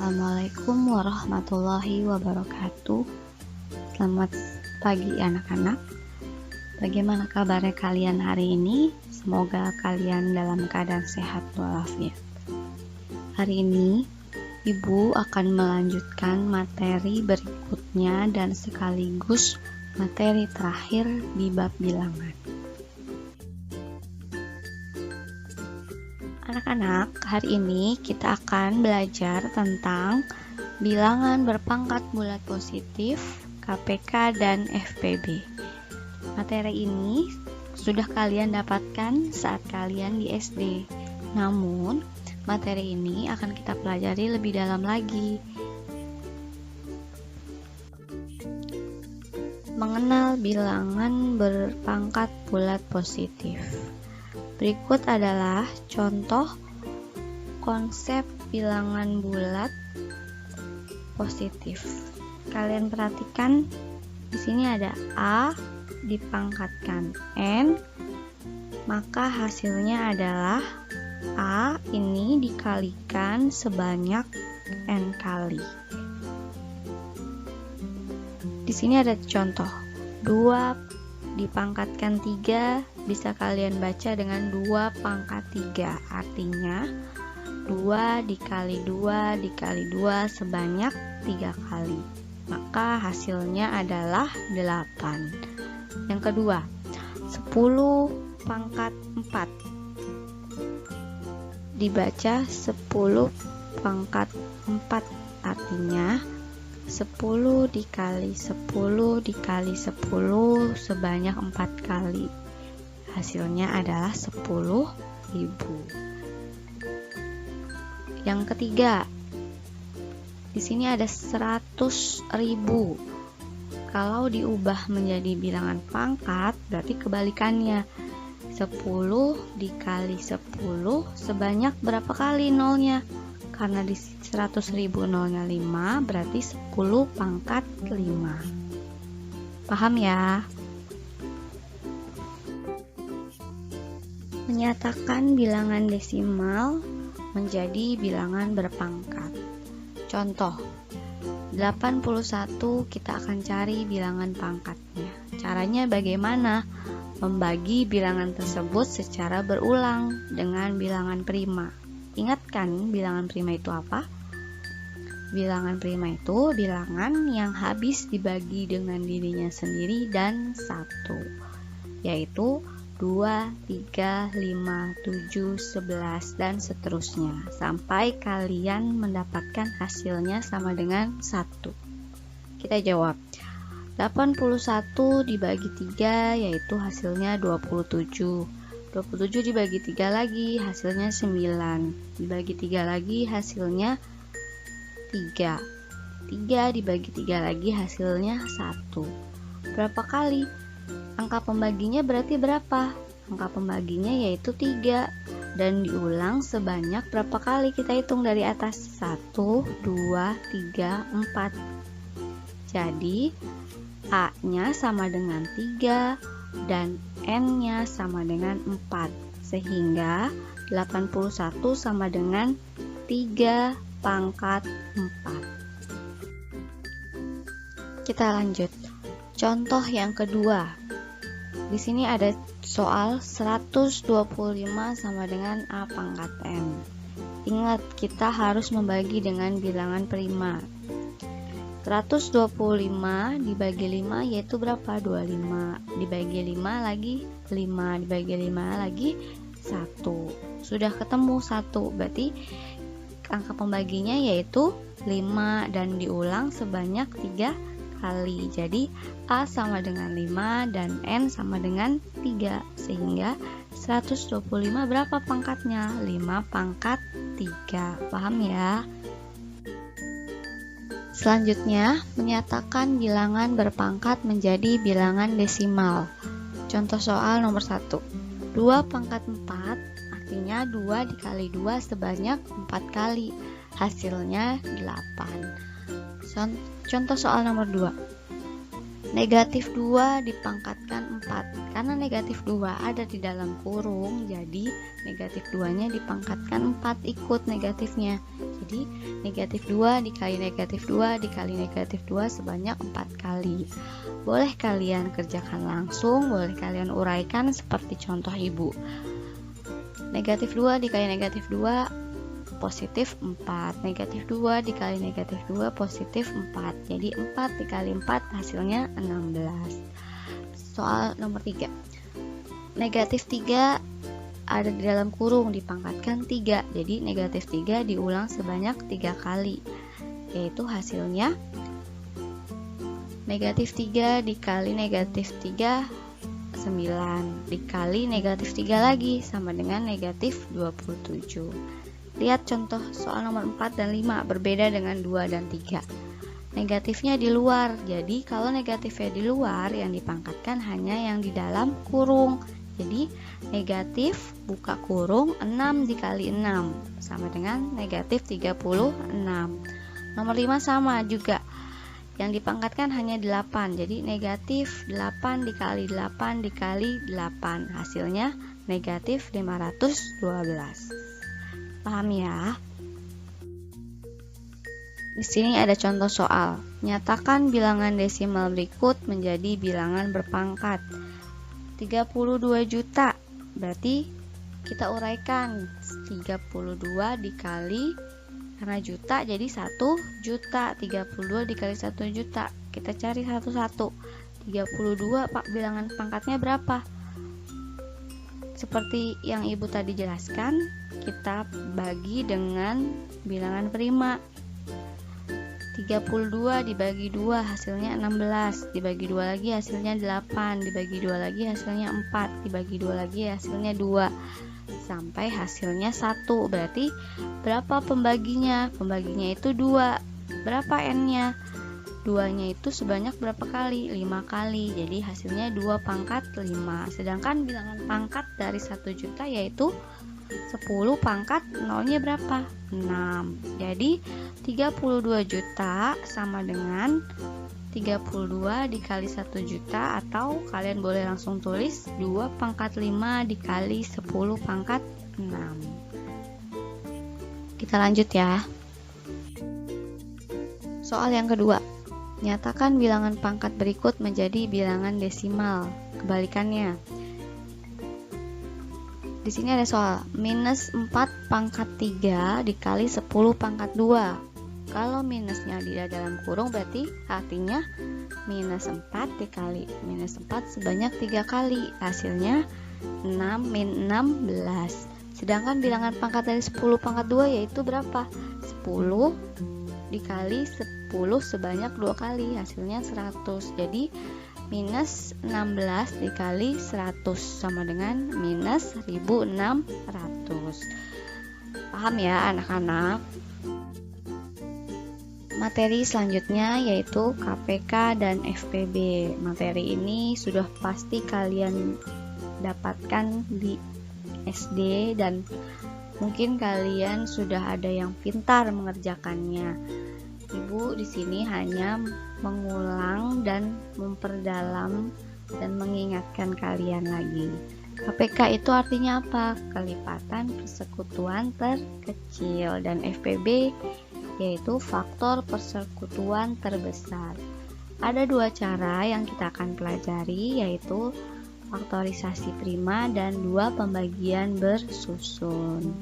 Assalamualaikum warahmatullahi wabarakatuh. Selamat pagi anak-anak. Bagaimana kabarnya kalian hari ini? Semoga kalian dalam keadaan sehat walafiat. Hari ini Ibu akan melanjutkan materi berikutnya dan sekaligus materi terakhir di bab bilangan. Anak-anak, hari ini kita akan belajar tentang bilangan berpangkat bulat positif, KPK, dan FPB. Materi ini sudah kalian dapatkan saat kalian di SD. Namun, materi ini akan kita pelajari lebih dalam lagi. Mengenal bilangan berpangkat bulat positif. Berikut adalah contoh konsep bilangan bulat positif. Kalian perhatikan di sini ada A dipangkatkan N, maka hasilnya adalah A ini dikalikan sebanyak N kali. Di sini ada contoh 2 dipangkatkan 3, bisa kalian baca dengan 2 pangkat 3, artinya 2 dikali 2 dikali 2 sebanyak 3 kali, maka hasilnya adalah 8. Yang kedua, 10 pangkat 4, dibaca 10 pangkat 4, artinya 10 dikali 10 dikali 10 sebanyak 4 kali. Hasilnya adalah 10.000. Yang ketiga, di sini ada 100.000. Kalau diubah menjadi bilangan pangkat, berarti kebalikannya. 10 dikali 10 sebanyak berapa kali nolnya? Karena di 100.000 nolnya 5, berarti 10 pangkat 5. Paham ya? Menyatakan bilangan desimal menjadi bilangan berpangkat. Contoh, 81 kita akan cari bilangan pangkatnya. Caranya bagaimana? Membagi bilangan tersebut secara berulang dengan bilangan prima. Ingat kan bilangan prima itu apa? Bilangan prima itu bilangan yang habis dibagi dengan dirinya sendiri dan 1, yaitu 2, 3, 5, 7, 11, dan seterusnya sampai kalian mendapatkan hasilnya sama dengan 1. Kita jawab 81 dibagi 3 yaitu hasilnya 27. 27 dibagi 3 lagi hasilnya 9, dibagi 3 lagi hasilnya 3, 3 dibagi 3 lagi hasilnya 1. Berapa kali? Angka pembaginya berarti berapa? Angka pembaginya yaitu 3, dan diulang sebanyak berapa kali? Kita hitung dari atas, 1, 2, 3, 4. Jadi A nya sama dengan 3 dan N nya sama dengan 4, sehingga 81 sama dengan 3 pangkat 4. Kita lanjut. Contoh yang kedua. Di sini ada soal 125 sama dengan A pangkat N. Ingat, kita harus membagi dengan bilangan prima. 125 dibagi 5 yaitu berapa? 25. Dibagi 5 lagi 5, dibagi 5 lagi 1. Sudah ketemu 1, berarti angka pembaginya yaitu 5 dan diulang sebanyak 3 kali. Jadi A sama dengan 5 dan N sama dengan 3, sehingga 125 berapa pangkatnya? 5 pangkat 3. Paham ya? Selanjutnya, menyatakan bilangan berpangkat menjadi bilangan desimal. Contoh soal nomor 1. 2 pangkat 4, artinya 2 dikali 2 sebanyak 4 kali. Hasilnya 8. Contoh soal nomor 2. Negatif 2 dipangkatkan 4. Karena negatif 2 ada di dalam kurung, jadi negatif 2 nya dipangkatkan 4 ikut negatifnya. Jadi negatif 2 dikali negatif 2 dikali negatif 2 sebanyak 4 kali. Boleh kalian kerjakan langsung, boleh kalian uraikan seperti contoh ibu. Negatif 2 dikali negatif 2 positif 4. Negatif 2 dikali negatif 2 positif 4. Jadi 4 dikali 4 hasilnya 16. Soal nomor 3. Negatif 3 ada di dalam kurung, dipangkatkan 3. Jadi negatif 3 diulang sebanyak 3 kali. Yaitu hasilnya negatif 3 dikali negatif 3 9 dikali negatif 3 lagi sama dengan negatif 27. Lihat contoh soal nomor 4 dan 5 berbeda dengan 2 dan 3. Negatifnya di luar, jadi kalau negatifnya di luar yang dipangkatkan hanya yang di dalam kurung. Jadi negatif buka kurung 6 dikali 6 sama dengan negatif 36. Nomor 5 sama juga, yang dipangkatkan hanya 8, jadi negatif 8 dikali 8 dikali 8 hasilnya negatif 512. Paham ya? Di sini ada contoh soal. Nyatakan bilangan desimal berikut menjadi bilangan berpangkat 32 juta. Berarti kita uraikan 32 dikali, karena juta jadi 1 juta. 32 dikali 1 juta. Kita cari satu-satu. 32 Pak, bilangan pangkatnya berapa? Seperti yang ibu tadi jelaskan, kita bagi dengan bilangan prima. 32 dibagi 2 hasilnya 16, dibagi 2 lagi hasilnya 8, dibagi 2 lagi hasilnya 4, dibagi 2 lagi hasilnya 2, sampai hasilnya 1. Berarti berapa pembaginya? Pembaginya itu 2. Berapa n-nya? 2-nya itu sebanyak berapa kali? 5 kali. Jadi hasilnya 2 pangkat 5. Sedangkan bilangan pangkat dari 1 juta yaitu 10 pangkat 0-nya berapa? 6. Jadi 32 juta sama dengan 32 dikali 1 juta, atau kalian boleh langsung tulis 2 pangkat 5 dikali 10 pangkat 6. Kita lanjut ya. Soal yang kedua. Nyatakan bilangan pangkat berikut menjadi bilangan desimal. Kebalikannya. Di sini ada soal minus 4 pangkat 3 dikali 10 pangkat 2. Kalau minusnya di dalam kurung berarti artinya minus 4 dikali minus 4 sebanyak 3 kali. Hasilnya 6 min 16. Sedangkan bilangan pangkat dari 10 pangkat 2 yaitu berapa? 10 dikali 10 sebanyak 2 kali. Hasilnya 100. Jadi minus 16 dikali 100 sama dengan minus 1600. Paham ya anak-anak? Materi selanjutnya yaitu KPK dan FPB. Materi ini sudah pasti kalian dapatkan di SD dan mungkin kalian sudah ada yang pintar mengerjakannya. Ibu di sini hanya mengulang dan memperdalam dan mengingatkan kalian lagi. KPK itu artinya apa? Kelipatan persekutuan terkecil, dan FPB yaitu faktor persekutuan terbesar. Ada 2 cara yang kita akan pelajari, yaitu faktorisasi prima dan 2 pembagian bersusun.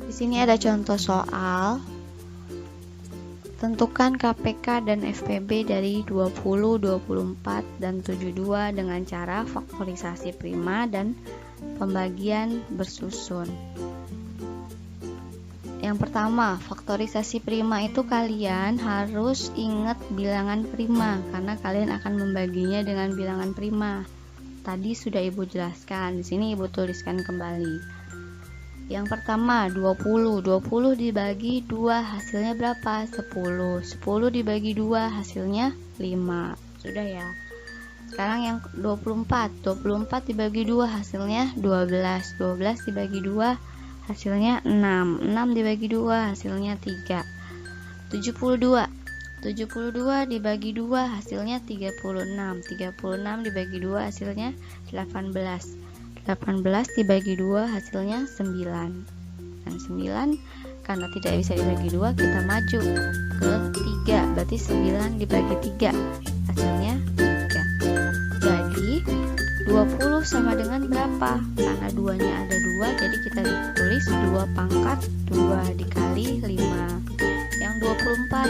Di sini ada contoh soal. Tentukan KPK dan FPB dari 20, 24, dan 72 dengan cara faktorisasi prima dan pembagian bersusun. Yang pertama, faktorisasi prima itu kalian harus ingat bilangan prima karena kalian akan membaginya dengan bilangan prima. Tadi sudah Ibu jelaskan, di sini Ibu tuliskan kembali. Yang pertama 20 dibagi 2 hasilnya berapa? 10 dibagi 2 hasilnya 5. Sudah ya. Sekarang yang 24 dibagi 2 hasilnya 12 dibagi 2 hasilnya 6 dibagi 2 hasilnya 3. 72 dibagi 2 hasilnya 36 dibagi 2 hasilnya 18 dibagi 2 hasilnya 9. Dan 9 karena tidak bisa dibagi 2, kita maju ke 3. Berarti 9 dibagi 3, hasilnya 3. Jadi 20 sama dengan berapa? Karena 2-nya ada 2, jadi kita tulis 2 pangkat 2 dikali 5. Yang 24,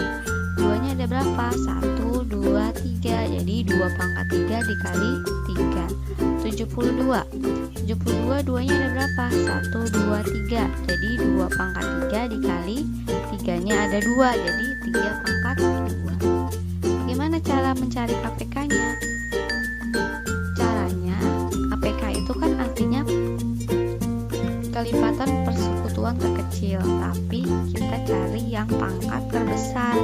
2-nya ada berapa? 1, 2, 3. Jadi 2 pangkat 3 dikali 3. 72, 2-nya ada berapa? 1, 2, 3. Jadi 2 pangkat 3 dikali 3-nya ada 2. Jadi 3 pangkat 2. Bagaimana cara mencari KPK-nya? Caranya, KPK itu kan artinya kelipatan persekutuan terkecil, tapi kita cari yang pangkat terbesar,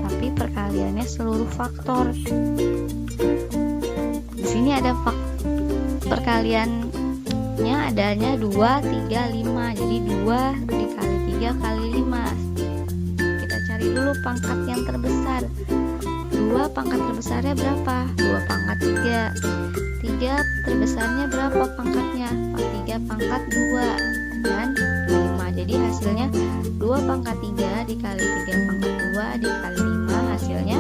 tapi perkaliannya seluruh faktor. Di sini ada perkaliannya adanya 2, 3, 5. Jadi 2 dikali 3 kali 5. Kita cari dulu pangkat yang terbesar. 2 pangkat terbesarnya berapa? 2 pangkat 3. 3 terbesarnya berapa pangkatnya? 3 pangkat 2 dan 5. Jadi hasilnya 2 pangkat 3 dikali 3 pangkat 2 dikali 5, hasilnya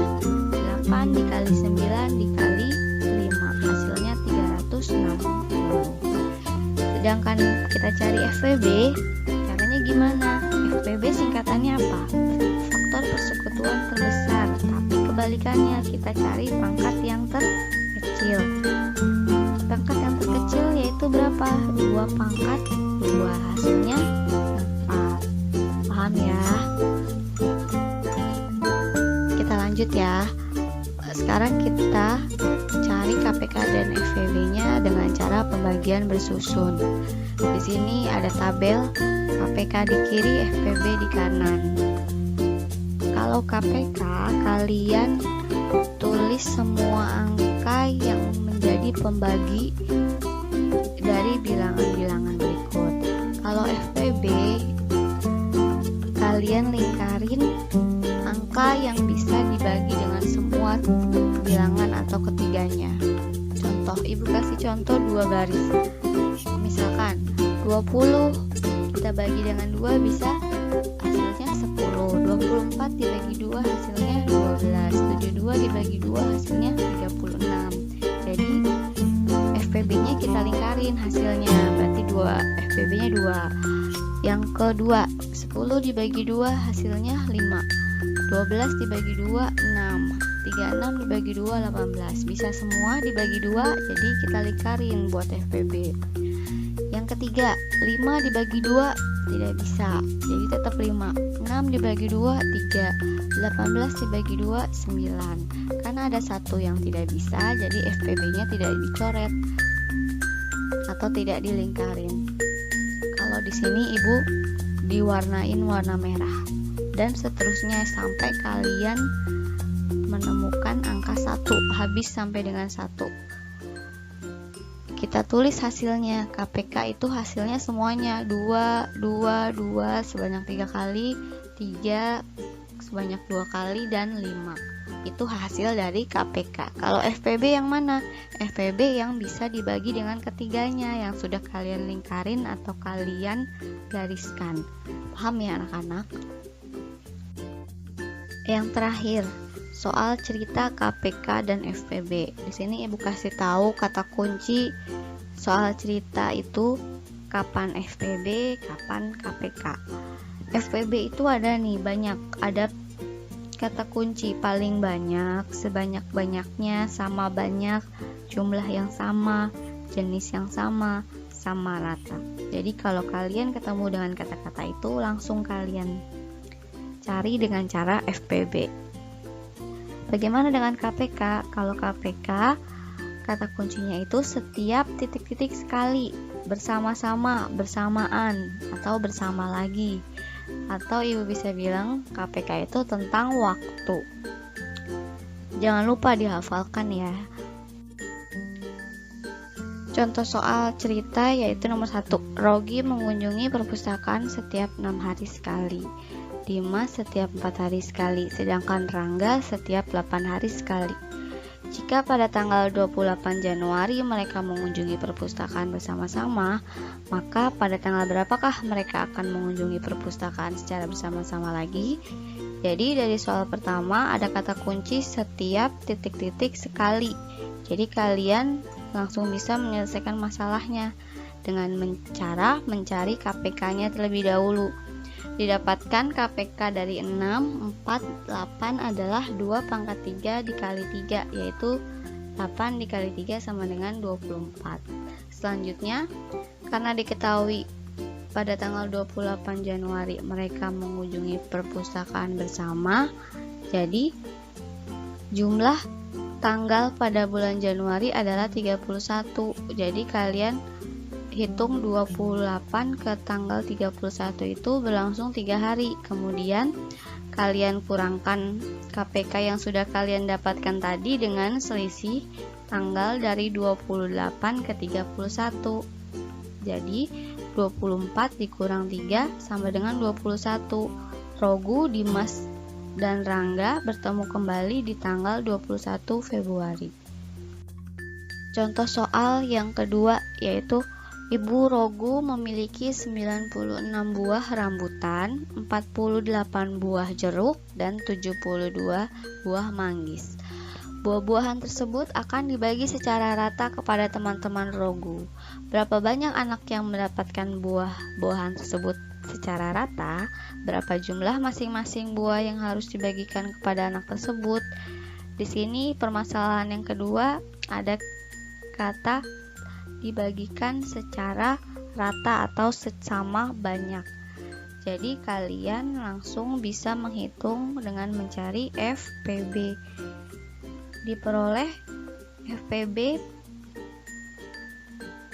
8 dikali 9 dikali 5, hasilnya 360. Sedangkan kita cari FPB, caranya gimana? FPB singkatannya apa? Faktor persekutuan terbesar, tapi kebalikannya, kita cari pangkat yang terkecil. Pangkat yang terkecil yaitu berapa? 2 pangkat 2, hasilnya 4. Paham ya? Kita lanjut ya. Sekarang kita cari KPK dan FPB-nya dengan cara pembagian bersusun. Di sini ada tabel KPK di kiri, FPB di kanan. Kalau KPK, kalian tulis semua angka yang menjadi pembagi dari bilangan-bilangan berikut. Kalau FPB, kalian lingkarin angka yang bisa dibagi dengan semua bilangan atau ketiganya. Contoh, ibu kasih contoh 2 garis. Misalkan 20 kita bagi dengan 2 bisa hasilnya 10. 24 dibagi 2 hasilnya 12. 72 dibagi 2 hasilnya 36. Jadi FPB-nya kita lingkarin hasilnya, berarti 2, FPB-nya 2. Yang kedua, 10 dibagi 2 hasilnya 5. 12 dibagi 2 6. 36 dibagi 2 18. Bisa semua dibagi 2, jadi kita lingkarin buat FPB. Yang ketiga, 5 dibagi 2 tidak bisa, jadi tetap 5. 6 dibagi 2 3. 18 dibagi 2 9. Karena ada satu yang tidak bisa, jadi FPB-nya tidak dicoret atau tidak dilingkarin. Kalau di sini ibu diwarnain warna merah, dan seterusnya sampai kalian menemukan angka 1, habis sampai dengan 1. Kita tulis hasilnya. KPK itu hasilnya semuanya 2, 2, 2 sebanyak 3 kali, 3 sebanyak 2 kali, dan 5. Itu hasil dari KPK. Kalau FPB yang mana? FPB yang bisa dibagi dengan ketiganya, yang sudah kalian lingkarin atau kalian gariskan. Paham ya anak-anak? Yang terakhir, soal cerita KPK dan FPB. Di sini ibu kasih tahu kata kunci soal cerita itu kapan FPB, kapan KPK. FPB itu ada nih banyak, ada kata kunci paling banyak, sebanyak-banyaknya, sama banyak, jumlah yang sama, jenis yang sama, sama rata. Jadi kalau kalian ketemu dengan kata-kata itu, langsung kalian cari dengan cara FPB. Bagaimana dengan KPK? Kalau KPK, kata kuncinya itu setiap titik-titik sekali, bersama-sama, bersamaan, atau bersama lagi. Atau ibu bisa bilang KPK itu tentang waktu. Jangan lupa dihafalkan ya. Contoh soal cerita yaitu nomor 1. Rogi mengunjungi perpustakaan setiap 6 hari sekali, Dimas setiap 4 hari sekali, sedangkan Rangga setiap 8 hari sekali. Jika pada tanggal 28 Januari mereka mengunjungi perpustakaan bersama-sama, maka pada tanggal berapakah mereka akan mengunjungi perpustakaan secara bersama-sama lagi? Jadi dari soal pertama ada kata kunci setiap titik-titik sekali. Jadi kalian langsung bisa menyelesaikan masalahnya dengan cara mencari KPK-nya terlebih dahulu. Didapatkan KPK dari 6, 4, 8 adalah 2 pangkat 3 dikali 3, yaitu 8 dikali 3 sama dengan 24. Selanjutnya, karena diketahui pada tanggal 28 Januari mereka mengunjungi perpustakaan bersama, jadi jumlah tanggal pada bulan Januari adalah 31. Jadi kalian hitung 28 ke tanggal 31 itu berlangsung 3 hari. Kemudian kalian kurangkan KPK yang sudah kalian dapatkan tadi dengan selisih tanggal dari 28 ke 31. Jadi 24 dikurang 3 sama dengan 21. Rogu, Dimas, dan Rangga bertemu kembali di tanggal 21 Februari. Contoh soal yang kedua yaitu Ibu Rogu memiliki 96 buah rambutan, 48 buah jeruk, dan 72 buah manggis. Buah-buahan tersebut akan dibagi secara rata kepada teman-teman Rogu. Berapa banyak anak yang mendapatkan buah-buahan tersebut secara rata? Berapa jumlah masing-masing buah yang harus dibagikan kepada anak tersebut? Di sini permasalahan yang kedua ada kata dibagikan secara rata atau sama banyak. Jadi kalian langsung bisa menghitung dengan mencari FPB. Diperoleh FPB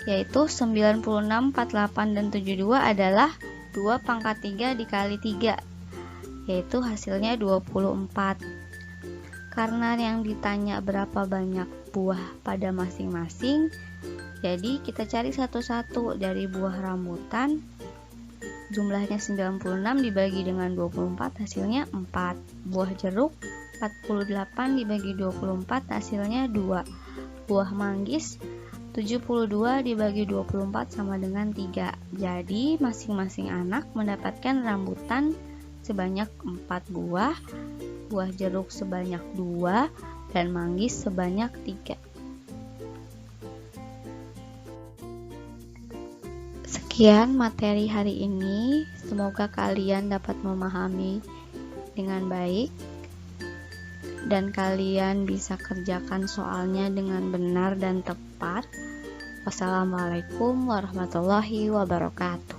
yaitu 96, 48, dan 72 adalah 2 pangkat 3 dikali 3, yaitu hasilnya 24. Karena yang ditanya berapa banyak buah pada masing-masing, jadi kita cari satu-satu. Dari buah rambutan jumlahnya 96 dibagi dengan 24 hasilnya 4. Buah jeruk 48 dibagi 24 hasilnya 2. Buah manggis 72 dibagi 24 sama dengan 3. Jadi masing-masing anak mendapatkan rambutan sebanyak 4 buah, buah jeruk sebanyak 2, dan manggis sebanyak 3. Sekian materi hari ini, semoga kalian dapat memahami dengan baik dan kalian bisa kerjakan soalnya dengan benar dan tepat. Wassalamualaikum warahmatullahi wabarakatuh.